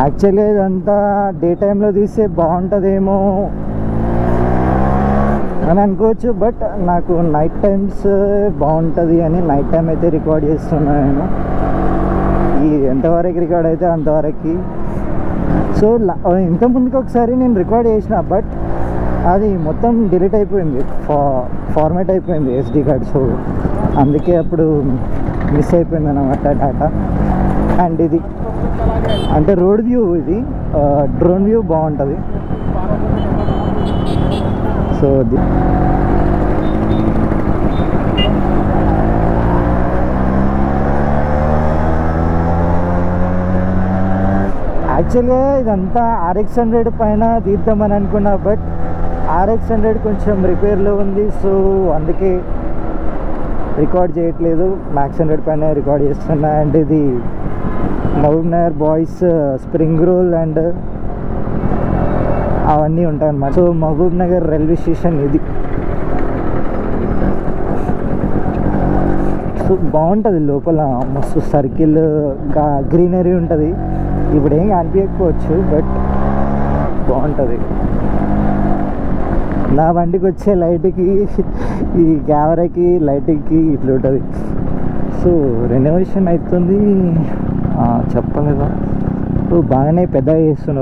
యాక్చువల్గా ఇదంతా డే టైంలో తీస్తే బాగుంటుందేమో అని అనుకోవచ్చు, బట్ నాకు నైట్ టైమ్స్ బాగుంటుంది అని నైట్ టైం అయితే రికార్డ్ చేస్తున్నాను నేను. ఈ ఎంతవరకు రికార్డ్ అయితే అంతవరకు. సో ఇంతకుముందుకు ఒకసారి నేను రికార్డ్ చేసిన, బట్ అది మొత్తం డిలీట్ అయిపోయింది, ఫార్మాట్ అయిపోయింది SD కార్డ్. సో అందుకే అప్పుడు మిస్ అయిపోయింది అన్నమాట డేటా. అండ్ ఇది అంటే రోడ్ వ్యూ, ఇది డ్రోన్ వ్యూ బాగుంటుంది. సో యాక్చువల్గా ఇదంతా RX 100 పైన తీద్దామని అనుకున్నా, బట్ RX 100 కొంచెం రిపేర్లో ఉంది. సో అందుకే రికార్డ్ చేయట్లేదు, Max 100 పైన రికార్డ్ చేస్తున్నా. అండ్ ఇది Mahabubnagar boys spring roll and అవన్నీ ఉంటాయి అన్నమాట. So Mahabubnagar railway station ఇది. సో బాగుంటుంది లోపల, మస్తు సర్కిల్ గ్రీనరీ ఉంటుంది. ఇప్పుడు ఏం కనిపించకపోవచ్చు, బట్ బాగుంటుంది. నా బండికి వచ్చే లైట్కి ఈ కెమెరాకి లైటింగ్కి ఇట్లా ఉంటుంది. సో రెనోవేషన్ అవుతుంది చెప్పలేదా. సో బాగానే పెద్దగా చేస్తున్నారు.